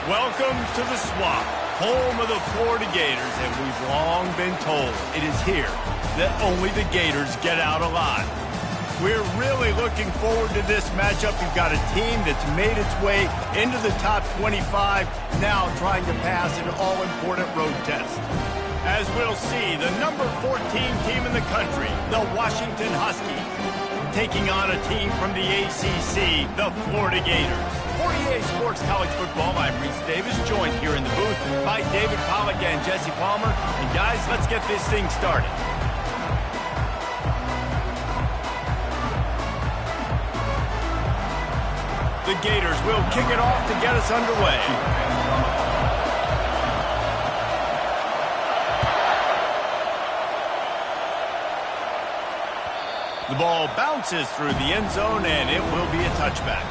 Welcome to the Swamp, home of the Florida Gators, and we've long been told it is here that only the Gators get out alive. We're really looking forward to this matchup. You've got a team that's made its way into the top 25, now trying to pass an all-important road test. As we'll see, the number 14 team in the country, the Washington Huskies, taking on a team from the ACC, the Florida Gators. For EA Sports College Football, I'm Reese Davis, joined here in the booth by David Pollack and Jesse Palmer. And guys, let's get this thing started. The Gators will kick it off to get us underway. The ball bounces through the end zone, and it will be a touchback.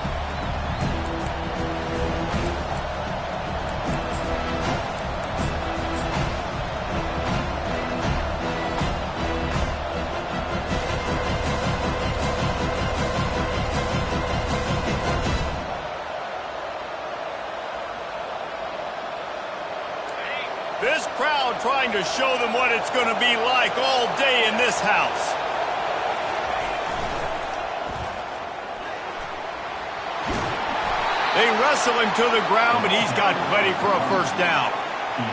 This crowd trying to show them what it's going to be like all day in this house. They wrestle him to the ground, but he's got plenty for a first down.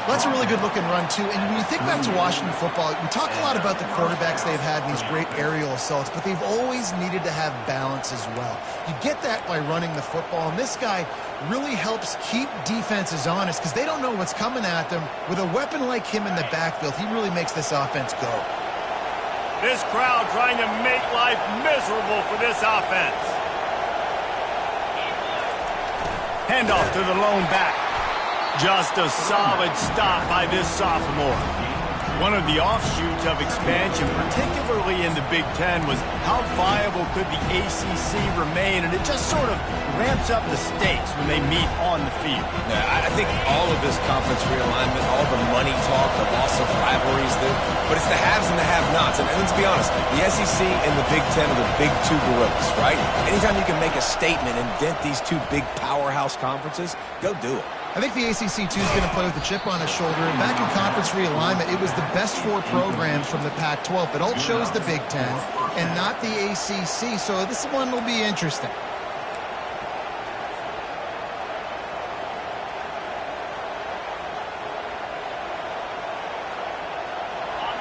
That's a really good-looking run, too. And when you think back to Washington football, we talk a lot about the quarterbacks they've had in these great aerial assaults, but they've always needed to have balance as well. You get that by running the football, and this guy really helps keep defenses honest because they don't know what's coming at them. With a weapon like him in the backfield, he really makes this offense go. This crowd trying to make life miserable for this offense. Handoff to the lone back. Just a solid stop by this sophomore. One of the offshoots of expansion, particularly in the Big Ten, was how viable could the ACC remain, and it just sort of ramps up the stakes when they meet on the field. Yeah, I think all of this conference realignment, all the money talk, the loss of rivalries, but it's the haves and the have-nots. And let's be honest, the SEC and the Big Ten are the big two gorillas, right? Anytime you can make a statement and dent these two big powerhouse conferences, go do it. I think the ACC, too, is going to play with a chip on his shoulder. And back in conference realignment, it was the best four programs from the Pac-12, but all chose the Big Ten and not the ACC, so this one will be interesting.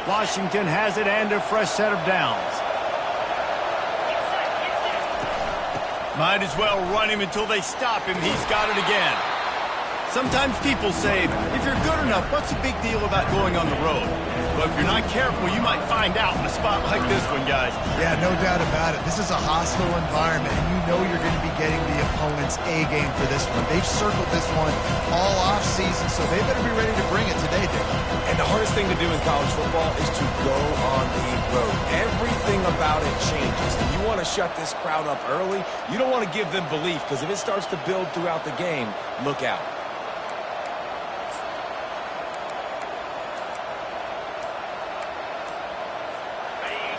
Washington has it and a fresh set of downs. Might as well run him until they stop him. He's got it again. Sometimes people say, if you're good enough, what's the big deal about going on the road? Well, if you're not careful, you might find out in a spot like this one, guys. Yeah, no doubt about it. This is a hostile environment, and you know you're going to be getting the opponent's A game for this one. They've circled this one all off season, so they better be ready to bring it today, Dick. And the hardest thing to do in college football is to go on the road. Everything about it changes. If you want to shut this crowd up early, you don't want to give them belief, because if it starts to build throughout the game, look out.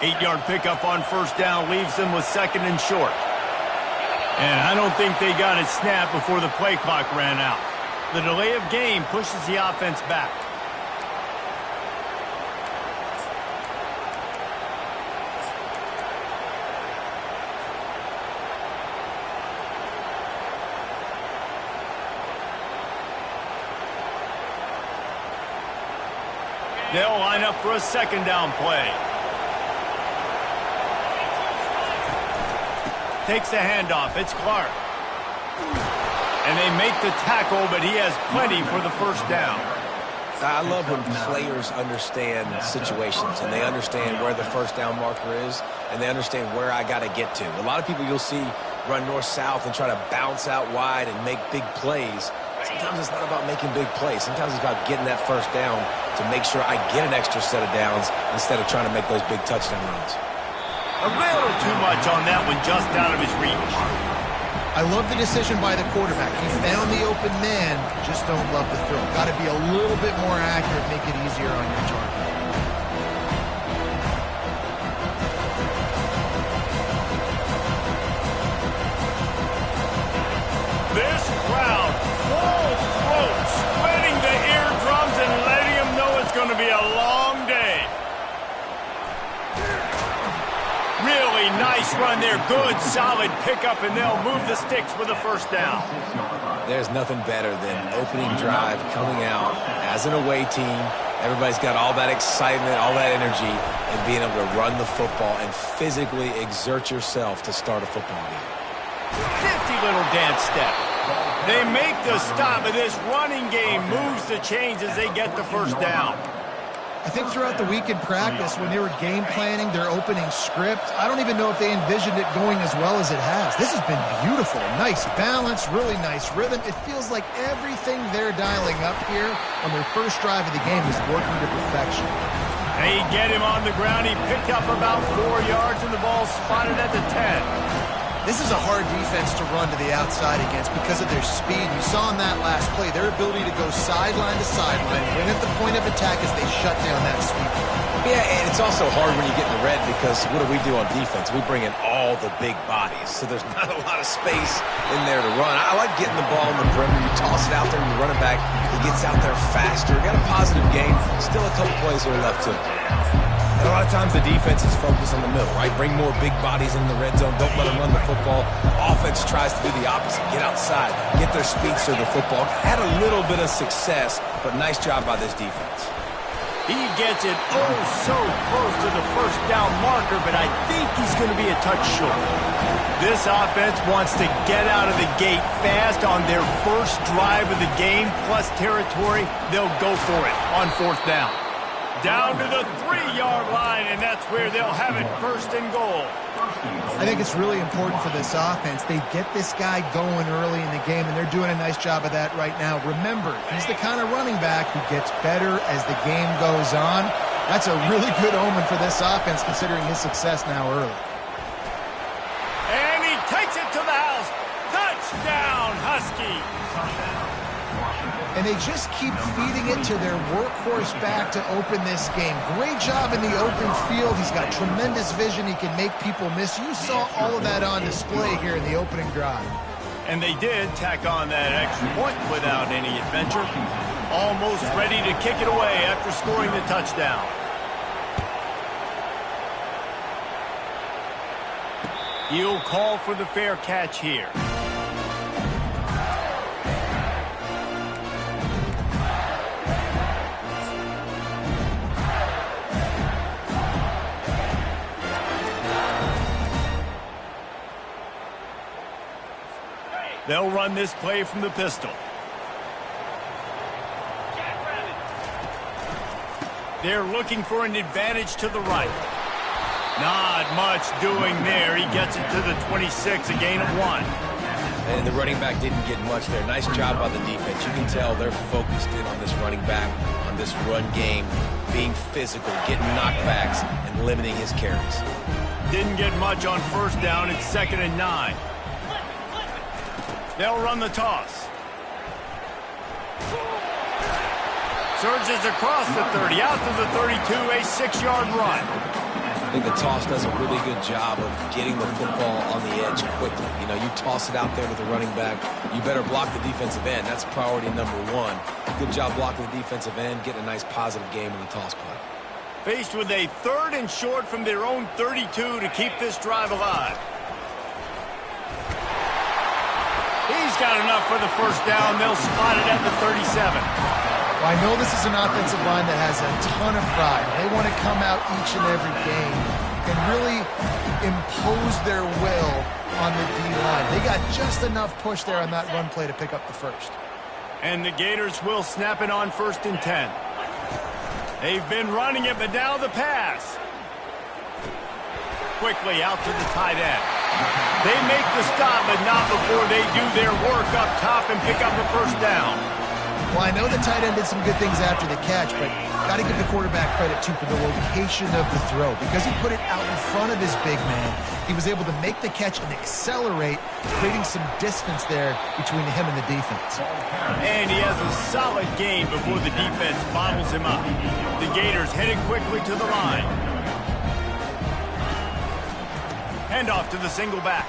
Eight-yard pickup on first down leaves them with second and short. And I don't think they got it snapped before the play clock ran out. The delay of game pushes the offense back. They'll line up for a second down play. Takes the handoff. It's Clark. And they make the tackle, but he has plenty for the first down. I love when players understand situations and they understand where the first down marker is and they understand where I got to get to. A lot of people you'll see run north-south and try to bounce out wide and make big plays. Sometimes it's not about making big plays. Sometimes it's about getting that first down to make sure I get an extra set of downs instead of trying to make those big touchdown runs. A little too much on that one, just out of his reach. I love the decision by the quarterback. He found the open man, just don't love the throw. Got to be a little bit more accurate, make it easier on your target. This crowd full throat run there. Good, solid pickup, and they'll move the sticks with a first down. There's nothing better than opening drive, coming out as an away team. Everybody's got all that excitement, all that energy, and being able to run the football and physically exert yourself to start a football game. 50 little dance step. They make the stop, and this running game moves the chains as they get the first down. I think throughout the week in practice, when they were game planning their opening script, I don't even know if they envisioned it going as well as it has. This has been beautiful. Nice balance, really nice rhythm. It feels like everything they're dialing up here on their first drive of the game is working to perfection. They get him on the ground. He picked up about 4 yards, and the ball spotted at the 10. This is a hard defense to run to the outside against because of their speed. You saw in that last play their ability to go sideline to sideline, win at the point of attack as they shut down that sweep. Yeah, and it's also hard when you get in the red because what do on defense? We bring in all the big bodies, so there's not a lot of space in there to run. I like getting the ball in the perimeter. You toss it out there and you run it back. He gets out there faster. Got a positive game. Still a couple plays here left too. And a lot of times the defense is focused on the middle, right? Bring more big bodies into the red zone. Don't let them run the football. Offense tries to do the opposite. Get outside. Get their speedster the football. Had a little bit of success, but nice job by this defense. He gets it so close to the first down marker, but I think he's going to be a touch short. This offense wants to get out of the gate fast on their first drive of the game, plus territory. They'll go for it on fourth down. Down to the 3-yard line, and that's where they'll have it, first and goal. I think it's really important for this offense. They get this guy going early in the game, and they're doing a nice job of that right now. Remember, he's the kind of running back who gets better as the game goes on. That's a really good omen for this offense, considering his success now early. And he takes it to the house. Touchdown, Husky. And they just keep feeding it to their workhorse back to open this game. Great job in the open field. He's got tremendous vision. He can make people miss. You saw all of that on display here in the opening drive. And they did tack on that extra point without any adventure. Almost ready to kick it away after scoring the touchdown. He'll call for the fair catch here. They'll run this play from the pistol. They're looking for an advantage to the right. Not much doing there. He gets it to the 26, a gain of 1. And the running back didn't get much there. Nice job by the defense. You can tell they're focused in on this running back, on this run game, being physical, getting knockbacks, and limiting his carries. Didn't get much on first down. It's 2nd and 9. They'll run the toss. Surges across the 30, out to the 32, a 6-yard run. I think the toss does a really good job of getting the football on the edge quickly. You know, you toss it out there to the running back, you better block the defensive end. That's priority number 1. Good job blocking the defensive end, getting a nice positive game in the toss play. Faced with a 3rd and short from their own 32 to keep this drive alive. He's got enough for the first down. They'll spot it at the 37. Well, I know this is an offensive line that has a ton of pride. They want to come out each and every game and really impose their will on the D-line. They got just enough push there on that run play to pick up the first. And the Gators will snap it on 1st and 10. They've been running it, but now the pass. Quickly out to the tight end. They make the stop, but not before they do their work up top and pick up a first down. Well, I know the tight end did some good things after the catch, but got to give the quarterback credit, too, for the location of the throw. Because he put it out in front of his big man, he was able to make the catch and accelerate, creating some distance there between him and the defense. And he has a solid game before the defense bottles him up. The Gators headed quickly to the line. Handoff to the single back.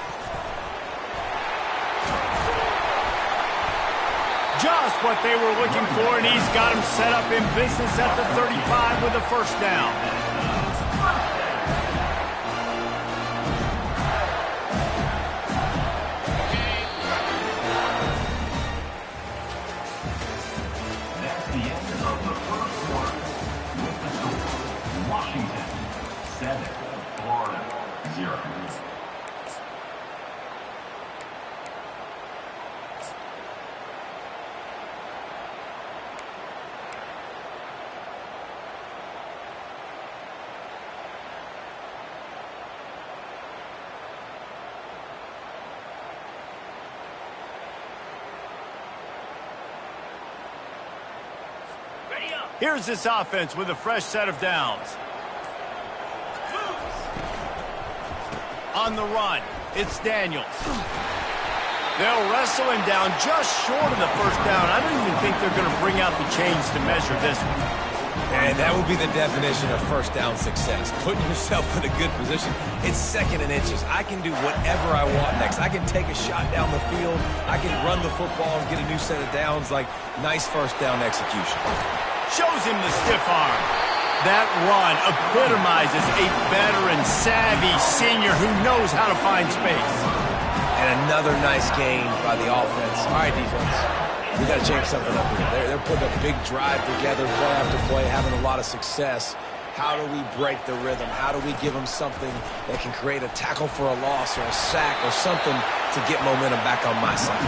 Just what they were looking for, and he's got him set up in business at the 35 with a first down. Here's this offense with a fresh set of downs. On the run, it's Daniels. They'll wrestle him down just short of the first down. I don't even think they're going to bring out the chains to measure this one. And that would be the definition of first down success. Putting yourself in a good position. It's 2nd and inches. I can do whatever I want next. I can take a shot down the field. I can run the football and get a new set of downs. Like, nice first down execution. Shows him the stiff arm. That run epitomizes a veteran, savvy senior who knows how to find space. And another nice gain by the offense. All right, defense. We got to change something up here. They're putting a big drive together, play after play, having a lot of success. How do we break the rhythm? How do we give them something that can create a tackle for a loss or a sack or something to get momentum back on my side?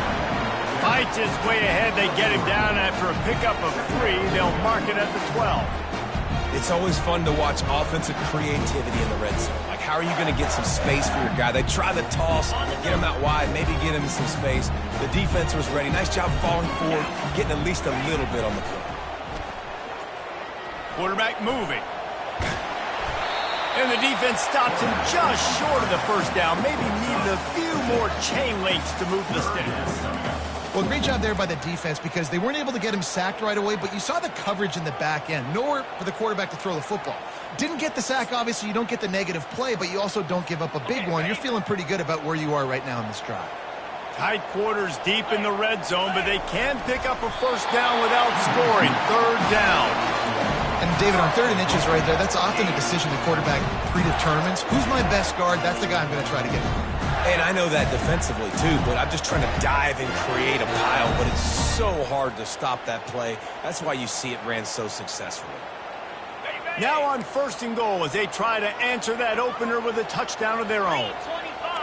Fights his way ahead. They get him down after a pickup of 3. They'll mark it at the 12. It's always fun to watch offensive creativity in the red zone. Like, how are you going to get some space for your guy? They try the toss, get him out wide, maybe get him some space. The defense was ready. Nice job falling forward, getting at least a little bit on the play. Quarterback moving. And the defense stops him just short of the first down. Maybe needed a few more chain links to move the sticks. Well, great job there by the defense because they weren't able to get him sacked right away, but you saw the coverage in the back end. Nowhere for the quarterback to throw the football. Didn't get the sack, obviously. You don't get the negative play, but you also don't give up a big one. You're feeling pretty good about where you are right now in this drive. Tight quarters deep in the red zone, but they can pick up a first down without scoring. 3rd down. And, David, on 3rd and inches right there, that's often a decision the quarterback predetermines. Who's my best guard? That's the guy I'm going to try to get. And I know that defensively, too, but I'm just trying to dive and create a pile, but it's so hard to stop that play. That's why you see it ran so successfully. Now on 1st and goal as they try to answer that opener with a touchdown of their own.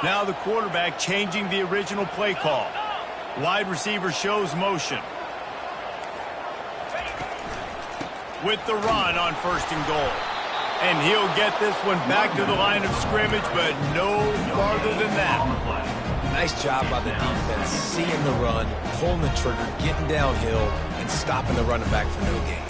Now the quarterback changing the original play call. Wide receiver shows motion. With the run on 1st and goal. And he'll get this one back to the line of scrimmage, but no farther than that. Nice job by the defense, seeing the run, pulling the trigger, getting downhill, and stopping the running back for no gain.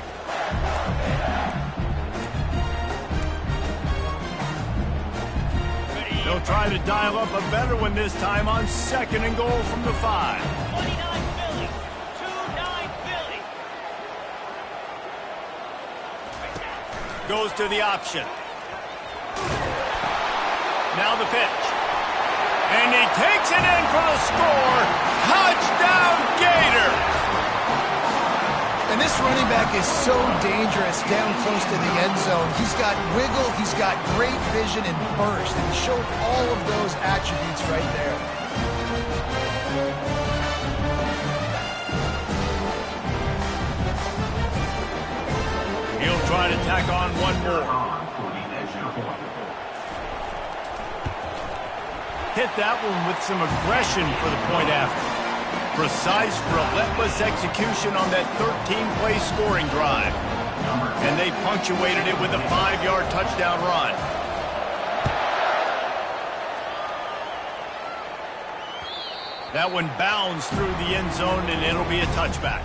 They'll try to dial up a better one this time on 2nd and goal from the 5. 29 Philly. 2-9 Philly. Goes to the option. Now the pitch. And he takes it in for the score. Touchdown, Gators! And this running back is so dangerous down close to the end zone. He's got wiggle, he's got great vision and burst. And he showed all of those attributes right there. He'll try to tack on one more. Hit that one with some aggression for the point after. Precise, relentless execution on that 13-play scoring drive. And they punctuated it with a 5-yard touchdown run. That one bounds through the end zone, and it'll be a touchback.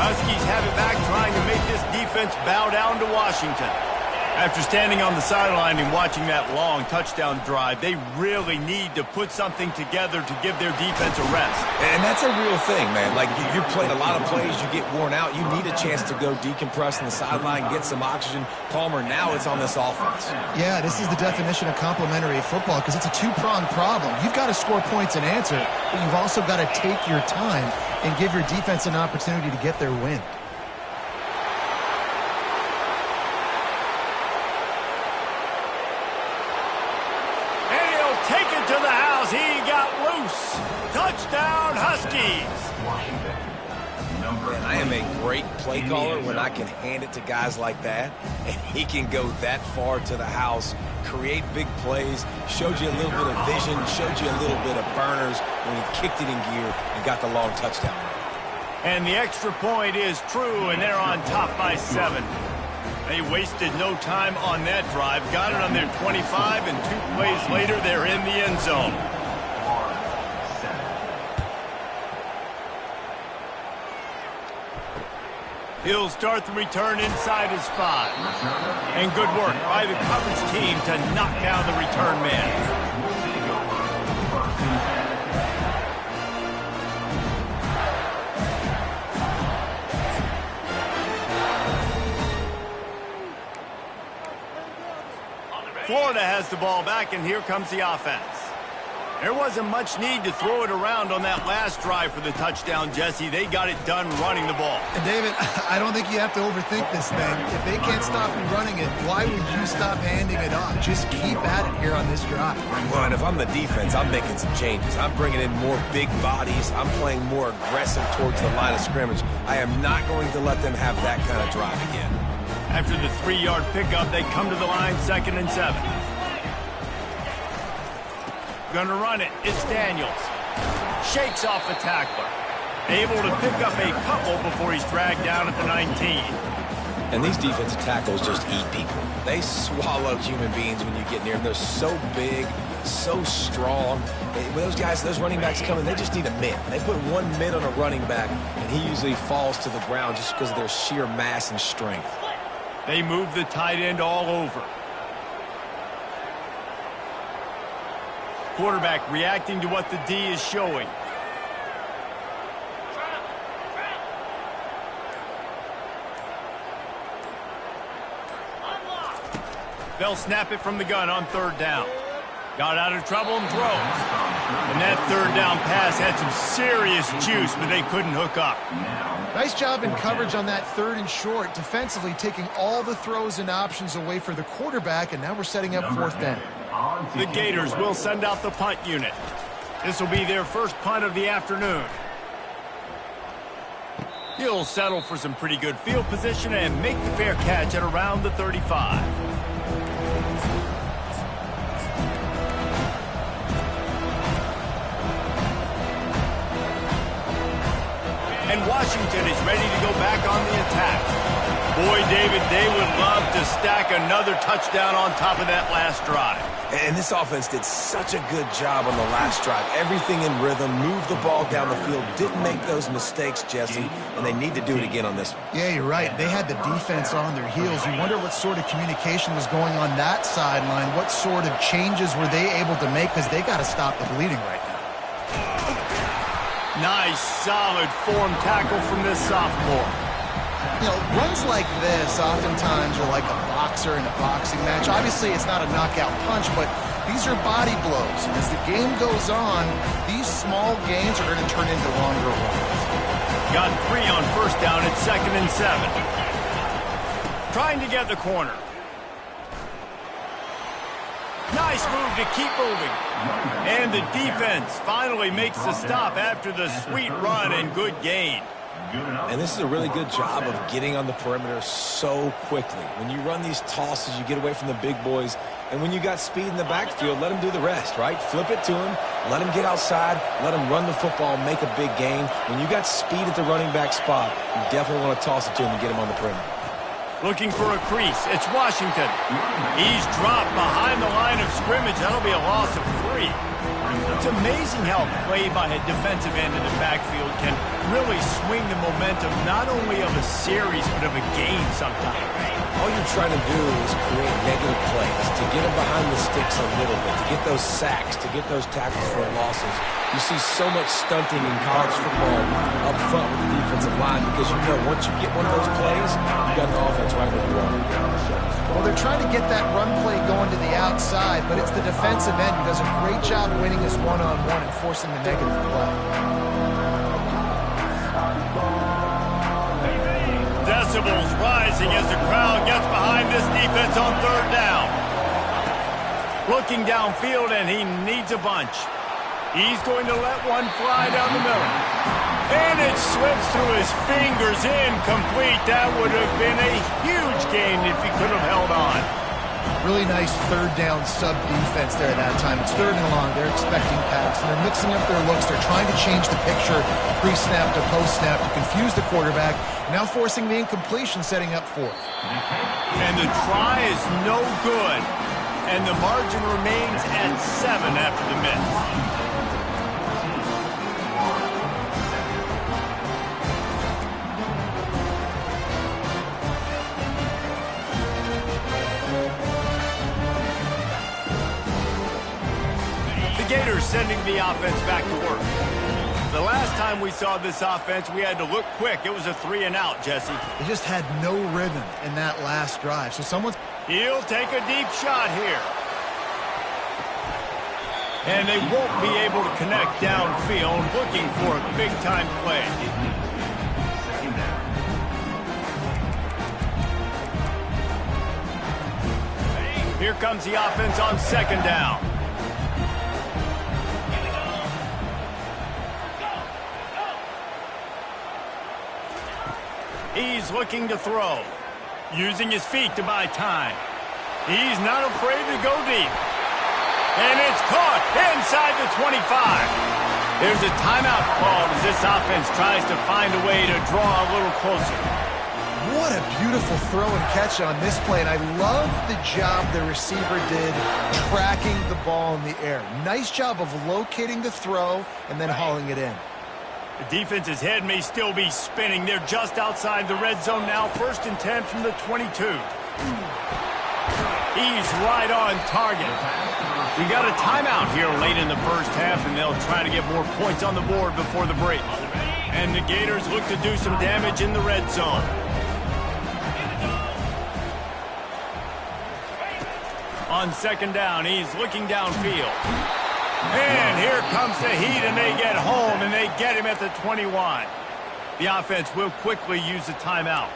Huskies have it back, trying to make this defense bow down to Washington. After standing on the sideline and watching that long touchdown drive, they really need to put something together to give their defense a rest. And that's a real thing, man. Like, you're playing a lot of plays, you get worn out. You need a chance to go decompress on the sideline, get some oxygen. Palmer, now it's on this offense. Yeah, this is the definition of complementary football because it's a two-pronged problem. You've got to score points and answer, but you've also got to take your time and give your defense an opportunity to get their win. Take it to the house. He got loose. Touchdown, Huskies. Man, I am a great play caller when I can hand it to guys like that, and he can go that far to the house, create big plays, showed you a little bit of vision, showed you a little bit of burners when he kicked it in gear and got the long touchdown. And the extra point is true, and they're on top by 7. They wasted no time on that drive. Got it on their 25, and 2 plays later, they're in the end zone. He'll start the return inside his 5. And good work by the coverage team to knock down the return man. Florida has the ball back, and here comes the offense. There wasn't much need to throw it around on that last drive for the touchdown, Jesse. They got it done running the ball. And David, I don't think you have to overthink this thing. If they can't stop you running it, why would you stop handing it off? Just keep at it here on this drive. Well, and if I'm the defense, I'm making some changes. I'm bringing in more big bodies. I'm playing more aggressive towards the line of scrimmage. I am not going to let them have that kind of drive again. After the 3-yard pickup, they come to the line, 2nd and 7. Gonna run it. It's Daniels. Shakes off the tackler. Able to pick up a couple before he's dragged down at the 19. And these defensive tackles just eat people. They swallow human beings when you get near them. They're so big, so strong. When those guys, those running backs come in, they just need a mid. They put one mid on a running back, and he usually falls to the ground just because of their sheer mass and strength. They move the tight end all over. Quarterback reacting to what the D is showing. They'll snap it from the gun on 3rd down. Got out of trouble and throws. And that 3rd down pass had some serious juice, but they couldn't hook up. Nice job in coverage on that 3rd and short, defensively taking all the throws and options away for the quarterback, and now we're setting up 4th down. The Gators will send out the punt unit. This will be their first punt of the afternoon. He'll settle for some pretty good field position and make the fair catch at around the 35. And Washington is ready to go back on the attack. Boy, David, they would love to stack another touchdown on top of that last drive. And this offense did such a good job on the last drive. Everything in rhythm, moved the ball down the field, didn't make those mistakes, Jesse, and they need to do it again on this one. Yeah, you're right. They had the defense on their heels. You wonder what sort of communication was going on that sideline. What sort of changes were they able to make, because they got to stop the bleeding right now. Nice, solid form tackle from this sophomore. You know, runs like this oftentimes are like a boxer in a boxing match. Obviously, it's not a knockout punch, but these are body blows. And as the game goes on, these small gains are going to turn into longer runs. Got 3 on 1st down at 2nd and 7. Trying to get the corner. Nice move to keep moving. And the defense finally makes the stop after the sweet run and good gain. And this is a really good job of getting on the perimeter so quickly. When you run these tosses, you get away from the big boys. And when you got speed in the backfield, let him do the rest, right? Flip it to him, let him get outside, let him run the football and make a big gain. When you got speed at the running back spot, you definitely want to toss it to him and get him on the perimeter. Looking for a crease. It's Washington. He's dropped behind the line of scrimmage. That'll be a loss of 3. It's amazing how play by a defensive end in the backfield can really swing the momentum not only of a series but of a game sometimes. All you're trying to do is create negative plays, to get them behind the sticks a little bit, to get those sacks, to get those tackles for losses. You see so much stunting in college football up front with the defensive line because you know once you get one of those plays, you got the offense right where you are. Well, they're trying to get that run play going to the outside, but it's the defensive end who does a great job winning his one-on-one and forcing the negative play. Decibels rising as the crowd gets behind this defense on 3rd down. Looking downfield, and he needs a bunch. He's going to let one fly down the middle. And it slips through his fingers, incomplete. That would have been a huge gain if he could have held on. Really nice third down sub defense there at that time. It's 3rd and long. They're expecting pass, and they're mixing up their looks. They're trying to change the picture pre-snap to post-snap to confuse the quarterback, now forcing the incompletion, setting up 4th. And the try is no good. And the margin remains at 7 after the miss. Gators sending the offense back to work. The last time we saw this offense, we had to look quick. It was a 3 and out, Jesse. They just had no rhythm in that last drive. So He'll take a deep shot here. And they won't be able to connect downfield, looking for a big-time play. Here comes the offense on 2nd down. He's looking to throw, using his feet to buy time. He's not afraid to go deep. And it's caught inside the 25. There's a timeout called as this offense tries to find a way to draw a little closer. What a beautiful throw and catch on this play, and I love the job the receiver did tracking the ball in the air. Nice job of locating the throw and then hauling it in. The defense's head may still be spinning. They're just outside the red zone now. 1st and 10 from the 22. He's right on target. We got a timeout here late in the first half, and they'll try to get more points on the board before the break. And the Gators look to do some damage in the red zone. On 2nd down, he's looking downfield. And here comes the heat, and they get home, and they get him at the 21. The offense will quickly use a timeout.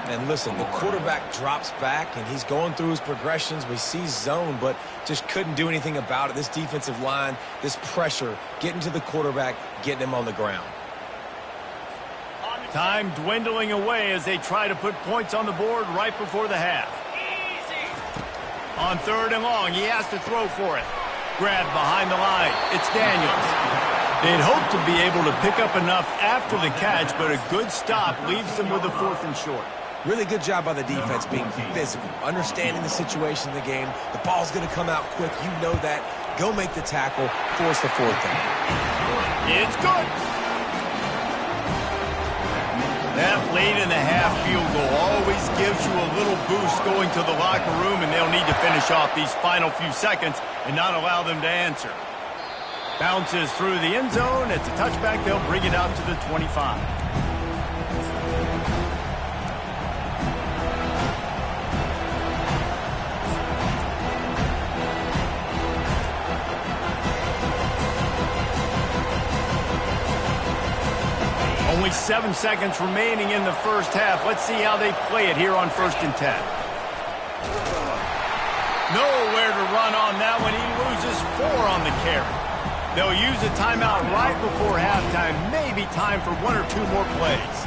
And listen, the quarterback drops back, and he's going through his progressions. We see zone, but just couldn't do anything about it. This defensive line, this pressure, getting to the quarterback, getting him on the ground. Time dwindling away as they try to put points on the board right before the half. On 3rd and long, he has to throw for it. Grabbed behind the line. It's Daniels. They'd hoped to be able to pick up enough after the catch, but a good stop leaves them with a 4th and short. Really good job by the defense being physical, understanding the situation in the game. The ball's going to come out quick. You know that. Go make the tackle. Force the 4th down. It's good. That late-in-the-half field goal always gives you a little boost going to the locker room, and they'll need to finish off these final few seconds and not allow them to answer. Bounces through the end zone. It's a touchback. They'll bring it out to the 25. Only 7 seconds remaining in the first half. Let's see how they play it here on 1st and 10. Nowhere to run on that one. He loses 4 on the carry. They'll use a timeout right before halftime. Maybe time for 1 or 2 more plays.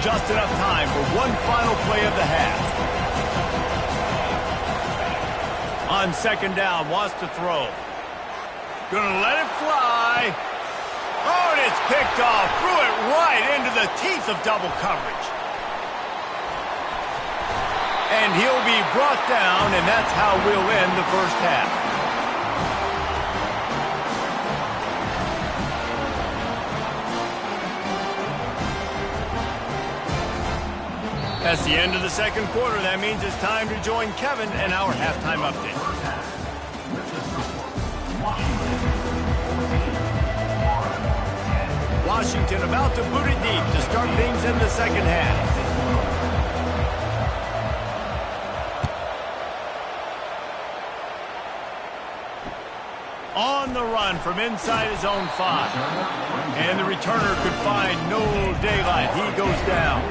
Just enough time for one final play of the half. On 2nd down, wants to throw. Gonna let it fly. Oh, and it's picked off. Threw it right into the teeth of double coverage. And he'll be brought down, and that's how we'll end the first half. That's the end of the 2nd quarter. That means it's time to join Kevin and our halftime update. Washington about to boot it deep to start things in the 2nd half. On the run from inside his own 5. And the returner could find no daylight. He goes down.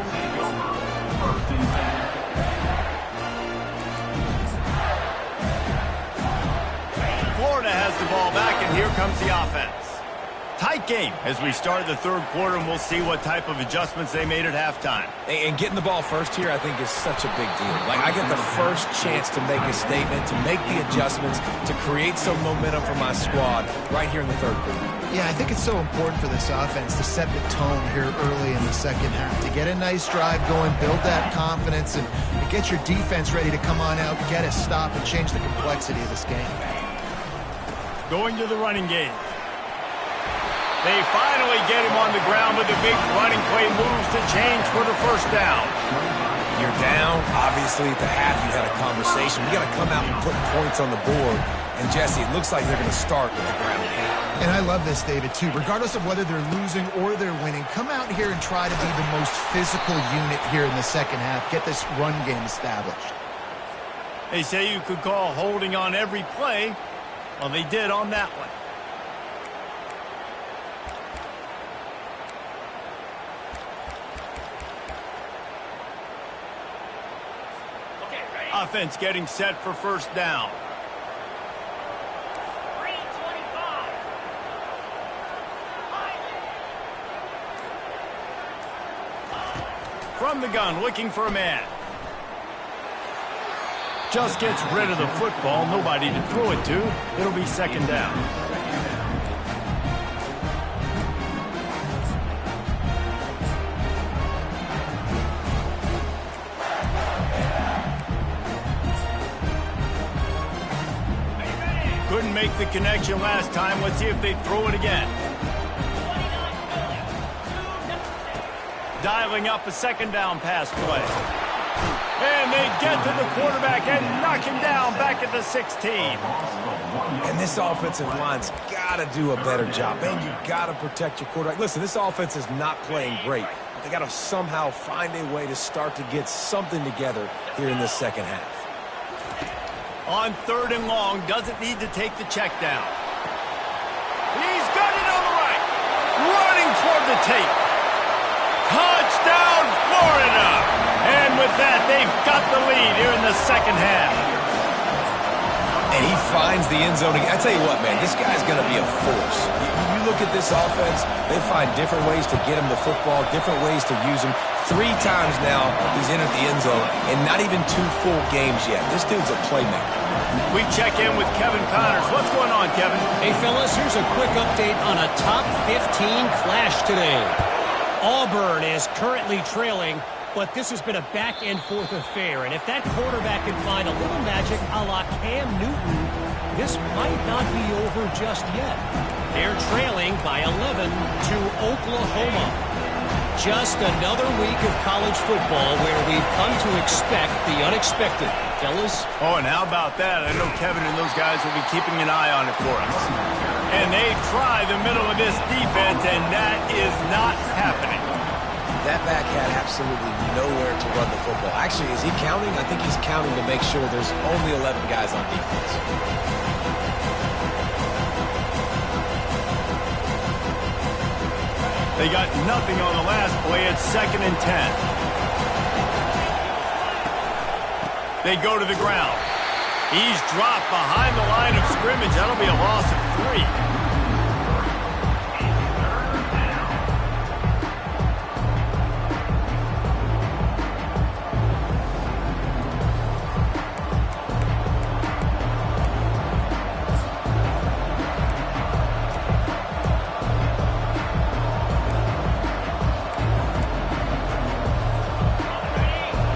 Florida has the ball back, and here comes the offense. Tight game as we start the third quarter, and we'll see what type of adjustments they made at halftime. And getting the ball first here, I think, is such a big deal. Like, I get the first chance to make a statement, to make the adjustments, to create some momentum for my squad right here in the third quarter. Yeah, I think it's so important for this offense to set the tone here early in the second half, to get a nice drive going, build that confidence, and get your defense ready to come on out, get a stop, and change the complexity of this game. Going to the running game. They finally get him on the ground with a big running play, moves to change for the first down. You're down. Obviously, at the half, you had a conversation. You got to come out and put points on the board. And, Jesse, it looks like they're going to start with the ground game. And I love this, David, too. Regardless of whether they're losing or they're winning, come out here and try to be the most physical unit here in the second half. Get this run game established. They say you could call holding on every play. Well, they did on that one. Offense getting set for first down. 325. From the gun, looking for a man. Just gets rid of the football. Nobody to throw it to. It'll be second down. Couldn't make the connection last time. Let's see if they throw it again. Dialing up a second down pass play. And they get to the quarterback and knock him down back at the 16. And this offensive line's got to do a better job. Man, you got to protect your quarterback. Listen, this offense is not playing great. They got to somehow find a way to start to get something together here in the second half. On third and long, doesn't need to take the check down. He's got it on the right. Running toward the tape. Touchdown, Florida! And with that, they've got the lead here in the second half. And he finds the end zone. I tell you what, man, this guy's going to be a force. You look at this offense, they find different ways to get him the football, different ways to use him. 3 times now he's entered the end zone, and not even 2 full games yet. This dude's a playmaker. We check in with Kevin Connors. What's going on, Kevin? Hey, fellas, here's a quick update on a top 15 clash today. Auburn is currently trailing, but this has been a back-and-forth affair. And if that quarterback can find a little magic a la Cam Newton, this might not be over just yet. They're trailing by 11 to Oklahoma. Just another week of college football where we've come to expect the unexpected. Fellas? Oh, and how about that? I know Kevin and those guys will be keeping an eye on it for us. And they try the middle of this defense, and that is not happening. That back had absolutely nowhere to run the football. Actually, is he counting? I think he's counting to make sure there's only 11 guys on defense. They got nothing on the last play. It's 2nd and 10. They go to the ground. He's dropped behind the line of scrimmage. That'll be a loss of 3.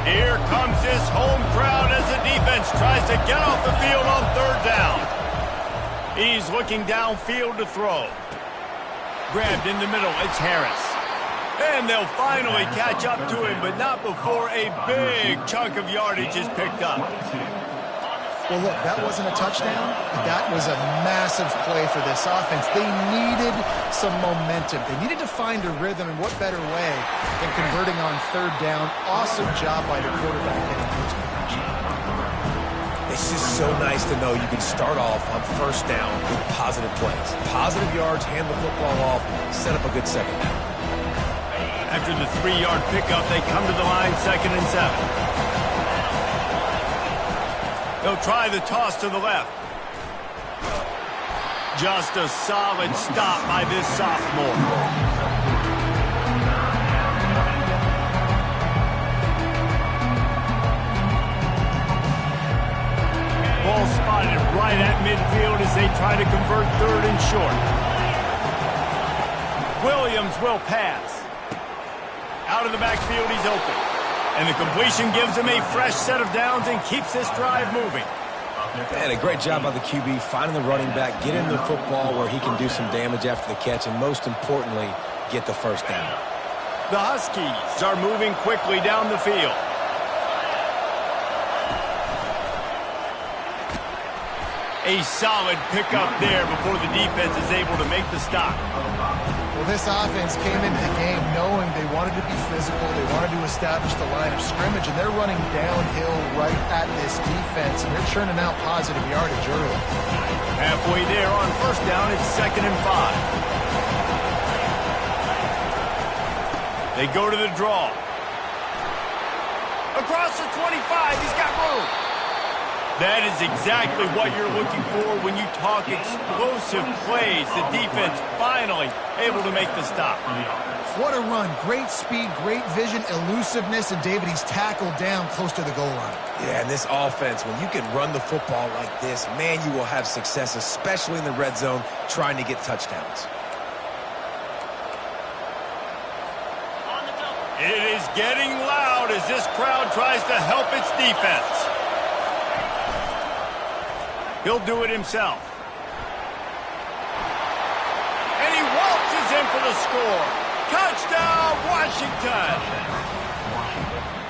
Here comes his home crowd as the defense tries to get off the field on third down. He's looking downfield to throw. Grabbed in the middle, it's Harris. And they'll finally catch up to him, but not before a big chunk of yardage is picked up. Well, look, that wasn't a touchdown, but that was a massive play for this offense. They needed some momentum. They needed to find a rhythm, and what better way than converting on third down. Awesome job by the quarterback getting his position. It's just so nice to know you can start off on first down with positive plays. Positive yards, hand the football off, set up a good second down. After the 3-yard pickup, they come to the line, 2nd and 7. They'll try the toss to the left. Just a solid stop by this sophomore. Ball spotted right at midfield as they try to convert third and short. Williams will pass. Out of the backfield, he's open. And the completion gives him a fresh set of downs and keeps this drive moving. And a great job by the QB finding the running back, get him the football where he can do some damage after the catch, and most importantly, get the first down. The Huskies are moving quickly down the field. A solid pickup there before the defense is able to make the stop. Well, this offense came into the game knowing they wanted to be physical, they wanted to establish the line of scrimmage, and they're running downhill right at this defense, and they're churning out positive yardage early. Halfway there on first down, it's 2nd and 5. They go to the draw. Across the 25, he's got room. That is exactly what you're looking for when you talk explosive plays. The defense finally able to make the stop. What a run. Great speed, great vision, elusiveness, and David, he's tackled down close to the goal line. Yeah, and this offense, when you can run the football like this, man, you will have success, especially in the red zone, trying to get touchdowns. It is getting loud as this crowd tries to help its defense. He'll do it himself. And he waltzes in for the score. Touchdown, Washington!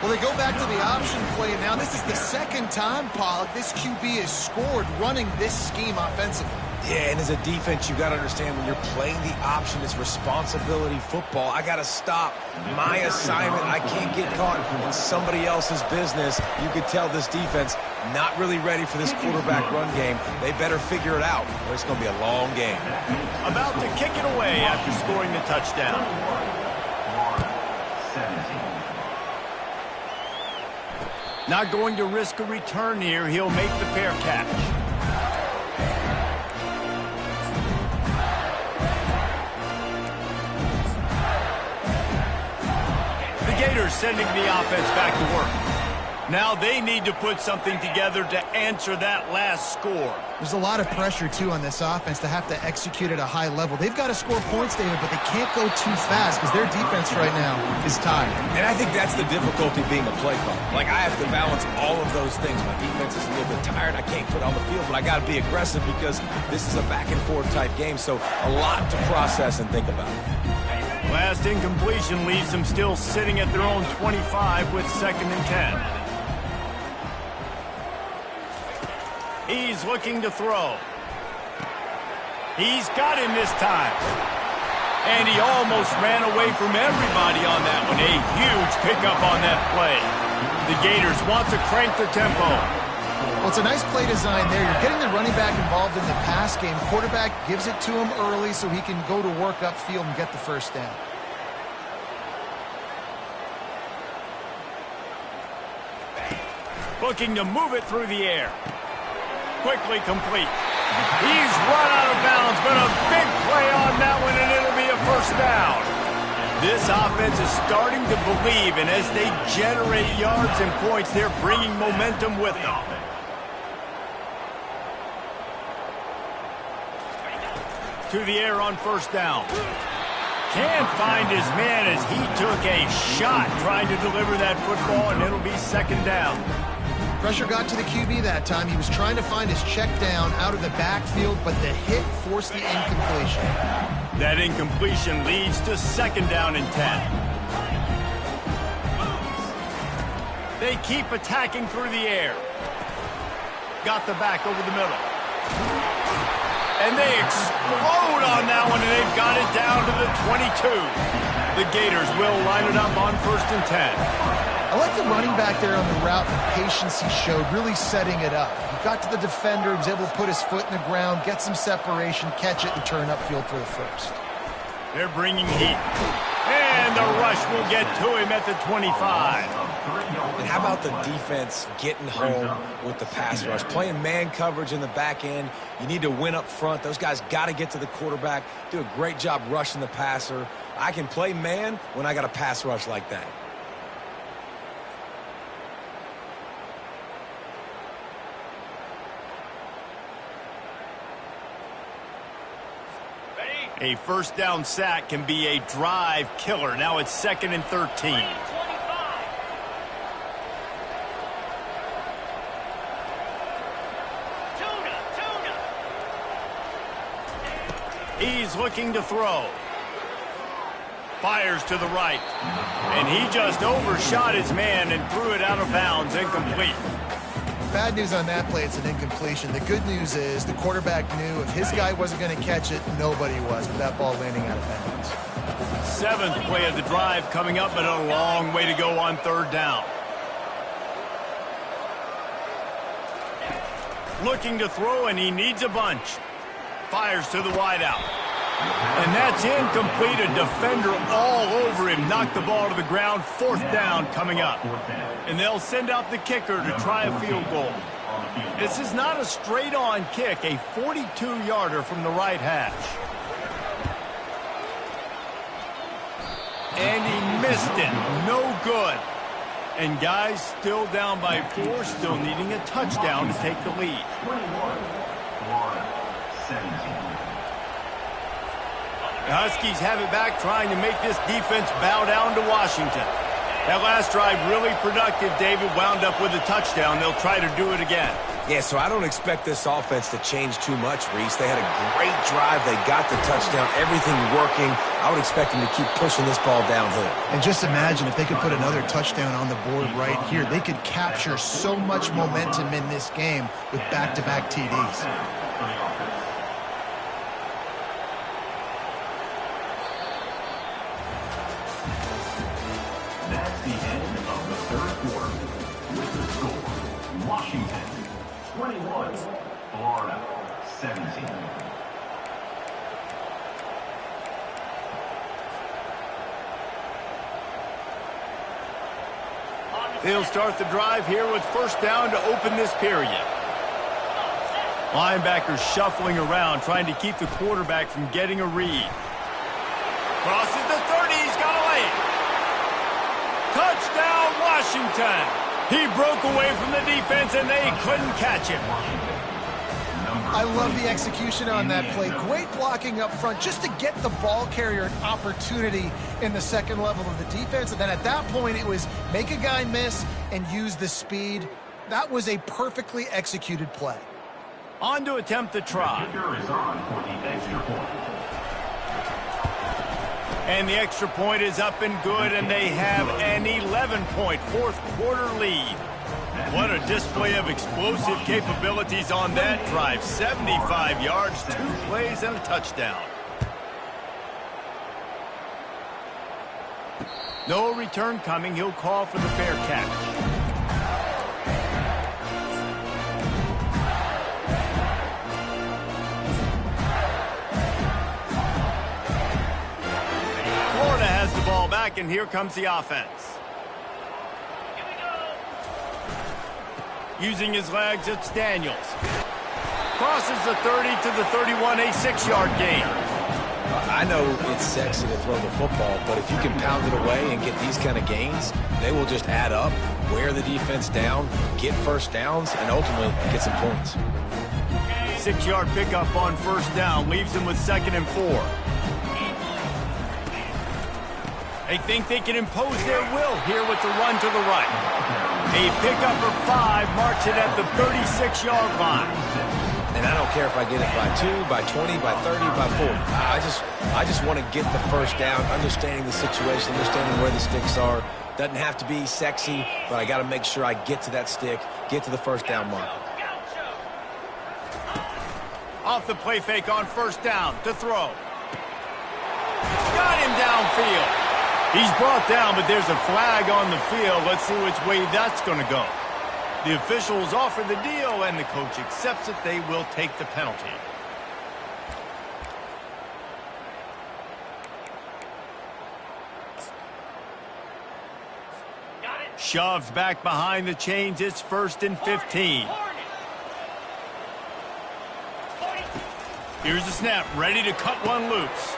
Well, they go back to the option play now. This is the second time, Pollock, this QB has scored running this scheme offensively. Yeah, and as a defense, you got to understand when you're playing the option, it's responsibility football. I got to stop my assignment. I can't get caught in somebody else's business. You could tell this defense not really ready for this quarterback run game. They better figure it out, or it's going to be a long game. About to kick it away after scoring the touchdown. Not going to risk a return here. He'll make the fair catch. The Gators sending the offense back to work. Now they need to put something together to answer that last score. There's a lot of pressure, too, on this offense to have to execute at a high level. They've got to score points, David, but they can't go too fast because their defense right now is tired. And I think that's the difficulty being a play caller. Like, I have to balance all of those things. My defense is a little bit tired. I can't put on the field, but I got to be aggressive because this is a back-and-forth type game, so a lot to process and think about. Last incompletion leaves them still sitting at their own 25 with 2nd and 10. He's looking to throw. He's got him this time. And he almost ran away from everybody on that one. A huge pickup on that play. The Gators want to crank their tempo. Well, it's a nice play design there. You're getting the running back involved in the pass game. Quarterback gives it to him early so he can go to work upfield and get the first down. Looking to move it through the air. Quickly complete. He's run out of bounds, but a big play on that one, and it'll be a first down. This offense is starting to believe, and as they generate yards and points, they're bringing momentum with them. To the air on first down. Can't find his man as he took a shot trying to deliver that football, and it'll be 2nd down. Pressure got to the QB that time. He was trying to find his check down out of the backfield, but the hit forced the incompletion. That incompletion leads to 2nd down and 10. They keep attacking through the air. Got the back over the middle. And they explode on that one, and they've got it down to the 22. The Gators will line it up on 1st and 10. I like the running back there on the route and the patience he showed, really setting it up. He got to the defender, he was able to put his foot in the ground, get some separation, catch it, and turn upfield for the first. They're bringing heat. And the rush will get to him at the 25. And how about the defense getting home with the pass rush? Playing man coverage in the back end. You need to win up front. Those guys got to get to the quarterback, do a great job rushing the passer. I can play man when I got a pass rush like that. A first down sack can be a drive killer. Now it's 2nd and 13. He's looking to throw. Fires to the right. And he just overshot his man and threw it out of bounds, incomplete. Bad news on that play, it's an incompletion. The good news is the quarterback knew if his guy wasn't going to catch it, nobody was, with that ball landing out of bounds. 7th play of the drive coming up, but a long way to go on 3rd down. Looking to throw, and he needs a bunch. Fires to the wideout. And that's incomplete. A defender all over him. Knocked the ball to the ground. 4th down coming up. And they'll send out the kicker to try a field goal. This is not a straight-on kick. A 42-yarder from the right hash. And he missed it. No good. And guys still down by 4, still needing a touchdown to take the lead. The Huskies have it back, trying to make this defense bow down to Washington. That last drive really productive, David, wound up with a touchdown. They'll try to do it again. Yeah, so I don't expect this offense to change too much, Reese. They had a great drive. They got the touchdown, everything working. I would expect them to keep pushing this ball downhill. And just imagine if they could put another touchdown on the board right here. They could capture so much momentum in this game with back-to-back TDs. That's the end of the 3rd quarter. With the score, Washington 21, Florida 17. They'll start the drive here with 1st down to open this period. Linebackers shuffling around, trying to keep the quarterback from getting a read. Crosses the 30, he's got a lane. Touchdown, Washington. He broke away from the defense, and they couldn't catch him. I love the execution on that play. Great blocking up front just to get the ball carrier an opportunity in the second level of the defense. And then at that point, it was make a guy miss and use the speed. That was a perfectly executed play. On to attempt the try. And the extra point is up and good, and they have an 11-point 4th quarter lead. What a display of explosive capabilities on that drive. 75 yards, 2 plays, and a touchdown. No return coming. He'll call for the fair catch. Florida has the ball back, and here comes the offense. Using his legs, it's Daniels. Crosses the 30 to the 31, a 6-yard gain. I know it's sexy to throw the football, but if you can pound it away and get these kind of gains, they will just add up, wear the defense down, get first downs, and ultimately get some points. 6-yard pickup on 1st down leaves them with 2nd and 4. They think they can impose their will here with the run to the right. A pickup of 5 marks it at the 36-yard line. And I don't care if I get it by 2, by 20, by 30, by 40. I just want to get the first down, understanding the situation, understanding where the sticks are. Doesn't have to be sexy, but I got to make sure I get to that stick, get to the first down mark. Off the play fake on 1st down to throw. Got him downfield. He's brought down, but there's a flag on the field. Let's see which way that's going to go. The officials offer the deal, and the coach accepts it. They will take the penalty. Shoved back behind the chains. It's 1st and 15. Here's the snap, ready to cut one loose.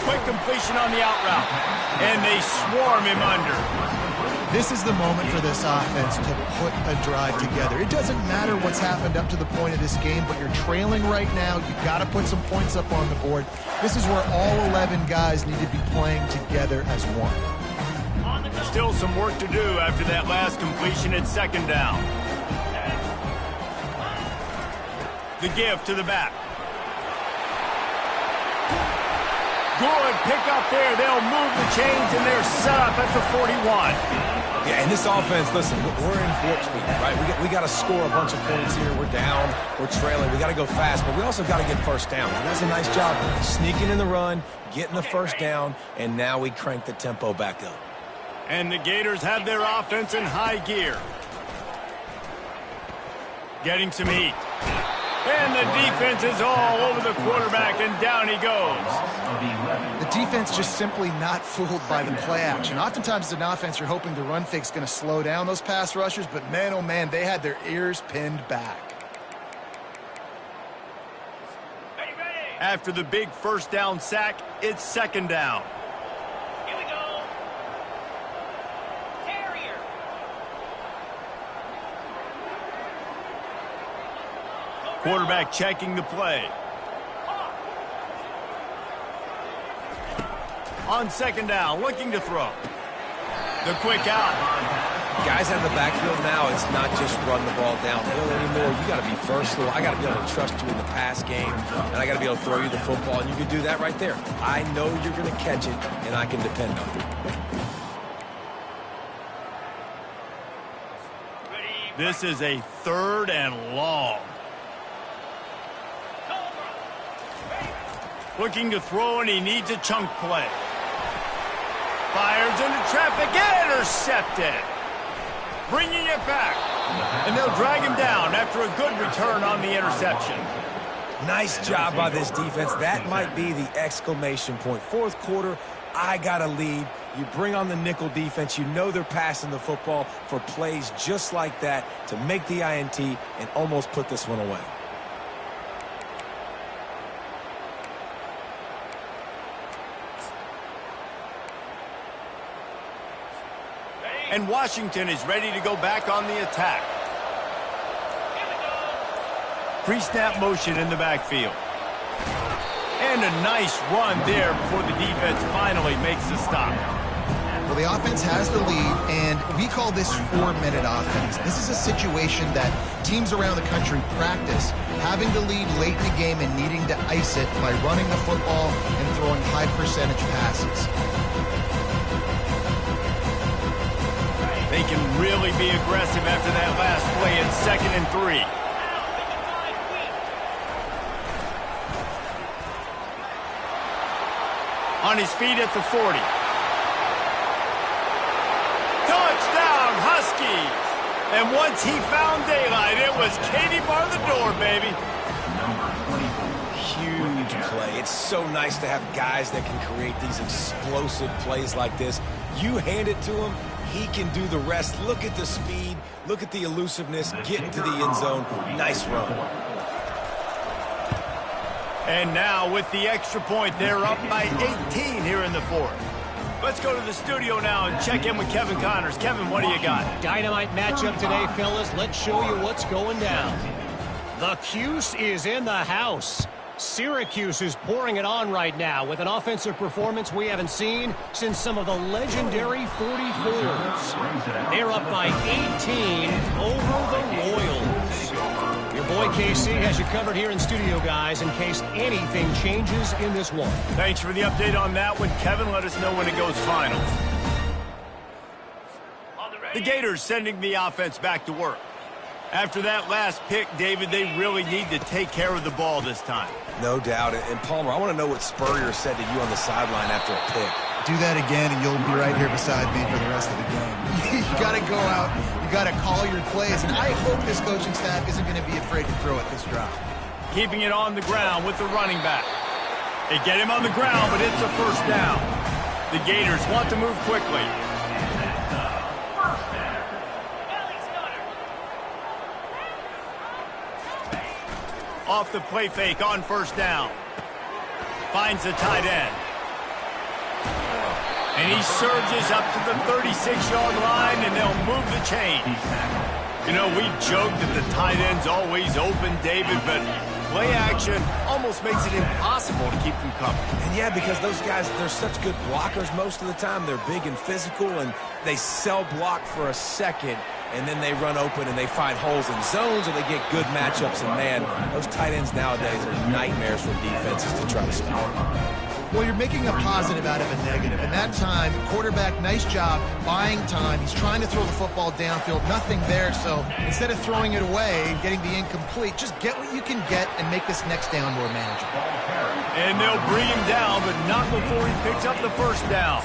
Quick completion on the out route, and they swarm him under. This is the moment for this offense to put a drive together. It doesn't matter what's happened up to the point of this game, but you're trailing right now. You've got to put some points up on the board. This is where all 11 guys need to be playing together as one. Still some work to do after that last completion at 2nd down. The give to the back. Good pickup there. They'll move the chains, and they're set up at the 41. Yeah, and this offense, listen, we're in warp speed, right? We got to score a bunch of points here. We're down. We're trailing. We got to go fast, but we also got to get first down. And that's a nice job sneaking in the run, getting the first down, and now we crank the tempo back up. And the Gators have their offense in high gear. Getting some heat. And the defense is all over the quarterback, and down he goes. The defense just simply not fooled by the play action. Oftentimes as an offense, you're hoping the run fake's going to slow down those pass rushers, but man, oh man, they had their ears pinned back. After the big 1st down sack, it's 2nd down. Here we go. Terrier. Quarterback checking the play. On 2nd down, looking to throw. The quick out. Guys out of the backfield now, it's not just run the ball downhill anymore. You got to be versatile. I got to be able to trust you in the pass game, and I got to be able to throw you the football, and you can do that right there. I know you're going to catch it, and I can depend on it. This is a 3rd and long. Looking to throw, and he needs a chunk play. Fires into traffic, intercepted. Bringing it back. And they'll drag him down after a good return on the interception. Nice job by this defense. That might be the exclamation point. 4th quarter, I got a lead. You bring on the nickel defense. You know they're passing the football for plays just like that to make the INT and almost put this one away. And Washington is ready to go back on the attack. Pre-snap motion in the backfield. And a nice run there before the defense finally makes the stop. Well, the offense has the lead, and we call this 4-minute offense. This is a situation that teams around the country practice, having the lead late in the game and needing to ice it by running the football and throwing high-percentage passes. They can really be aggressive after that last play at 2nd and 3. On his feet at the 40. Touchdown, Huskies! And once he found daylight, it was Katie bar the door, baby. Huge play. It's so nice to have guys that can create these explosive plays like this. You hand it to him, he can do the rest. Look at the speed. Look at the elusiveness. Get into the end zone. Nice run. And now with the extra point, they're up by 18 here in the 4th. Let's go to the studio now and check in with Kevin Connors. Kevin, what do you got? Dynamite matchup today, fellas. Let's show you what's going down. The Cuse is in the house. Syracuse is pouring it on right now with an offensive performance we haven't seen since some of the legendary 44s. They're up by 18 over the Royals. Your boy KC has you covered here in studio, guys, in case anything changes in this one. Thanks for the update on that one, Kevin. Let us know when it goes finals. The Gators sending the offense back to work. After that last pick, David, they really need to take care of the ball this time. No doubt. And Palmer, I want to know what Spurrier said to you on the sideline after a pick. Do that again, and you'll be right here beside me for the rest of the game. You got to go out. You got to call your plays. And I hope this coaching staff isn't going to be afraid to throw at this drive. Keeping it on the ground with the running back. They get him on the ground, but it's a 1st down. The Gators want to move quickly. Off the play fake on first down. Finds the tight end. And he surges up to the 36-yard line, and they'll move the chains. You know, we joked that the tight end's always open, David, but play action almost makes it impossible to keep them covered. And yeah, because those guys, they're such good blockers most of the time. They're big and physical, and they cell block for a second, and then they run open and they find holes in zones, or they get good matchups. And man, those tight ends nowadays are nightmares for defenses to try to stop. Well, you're making a positive out of a negative. And that time, quarterback, nice job, buying time. He's trying to throw the football downfield. Nothing there, so instead of throwing it away and getting the incomplete, just get what you can get and make this next down more manageable. And they'll bring him down, but not before he picks up the first down.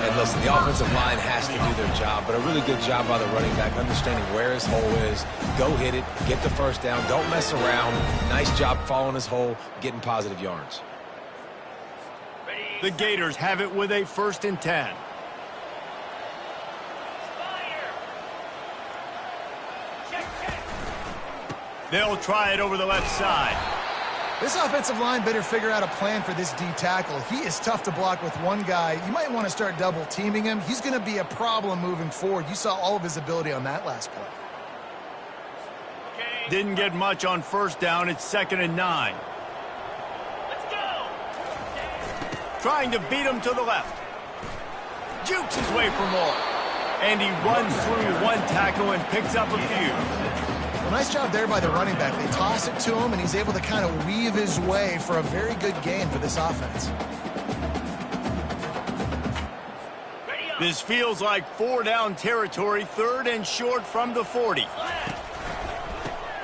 And listen, the offensive line has to do their job, but a really good job by the running back, understanding where his hole is. Go hit it, get the first down, don't mess around. Nice job following his hole, getting positive yards. The Gators have it with a 1st and 10. They'll try it over the left side. This offensive line better figure out a plan for this D tackle. He is tough to block with one guy. You might want to start double teaming him. He's going to be a problem moving forward. You saw all of his ability on that last play. Didn't get much on first down. It's 2nd and 9. Trying to beat him to the left. Jukes his way for more. And he runs through one tackle and picks up a few. Well, nice job there by the running back. They toss it to him, and he's able to kind of weave his way for a very good gain for this offense. This feels like 4-down territory, 3rd and short from the 40.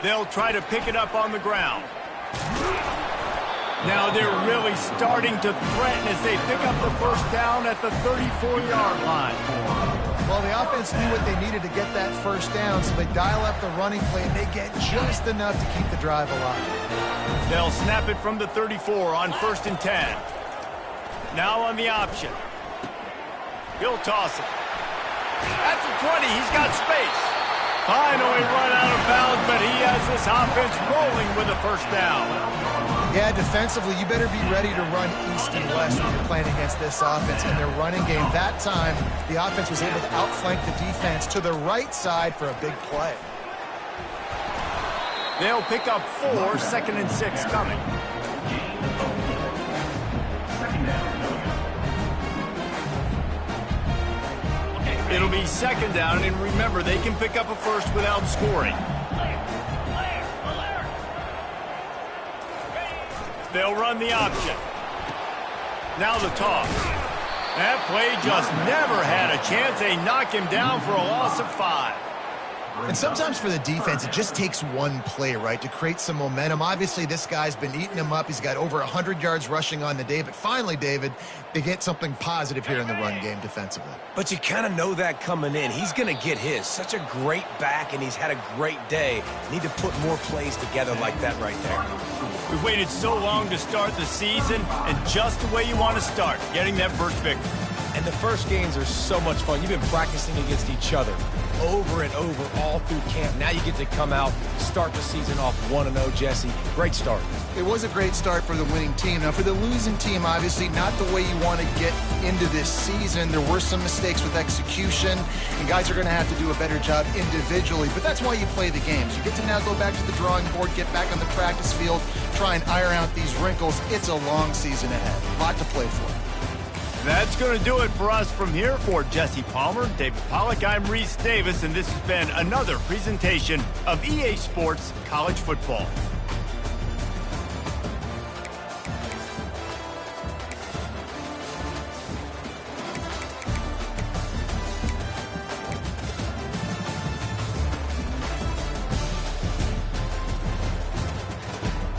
They'll try to pick it up on the ground. Now they're really starting to threaten as they pick up the first down at the 34-yard line. Well, the offense knew what they needed to get that first down, so they dial up the running play, and they get just enough to keep the drive alive. They'll snap it from the 34 on 1st and 10. Now on the option. He'll toss it. At the 20, he's got space. Finally run out of bounds, but he has this offense rolling with a first down. Yeah, defensively, you better be ready to run east and west when you're playing against this offense and their running game. That time, the offense was able to outflank the defense to the right side for a big play. They'll pick up 4, 2nd and 6 coming. It'll be 2nd down, and remember, they can pick up a first without scoring. They'll run the option. Now the toss. That play just never had a chance. They knock him down for a loss of 5. And sometimes for the defense, it just takes one play, right, to create some momentum. Obviously, this guy's been eating him up. He's got over 100 yards rushing on the day. But finally, David, they get something positive here in the run game defensively. But you kind of know that coming in. He's going to get his. Such a great back, and he's had a great day. Need to put more plays together like that right there. We waited so long to start the season, and just the way you want to start, getting that first victory. And the first games are so much fun. You've been practicing against each other over and over all through camp. Now you get to come out, start the season off 1-0, Jesse. Great start. It was a great start for the winning team. Now, for the losing team, obviously not the way you want to get into this season. There were some mistakes with execution, and guys are going to have to do a better job individually. But that's why you play the games. You get to now go back to the drawing board, get back on the practice field, try and iron out these wrinkles. It's a long season ahead. A lot to play for. That's going to do it for us from here. For Jesse Palmer, David Pollack, I'm Reese Davis, and this has been another presentation of EA Sports College Football.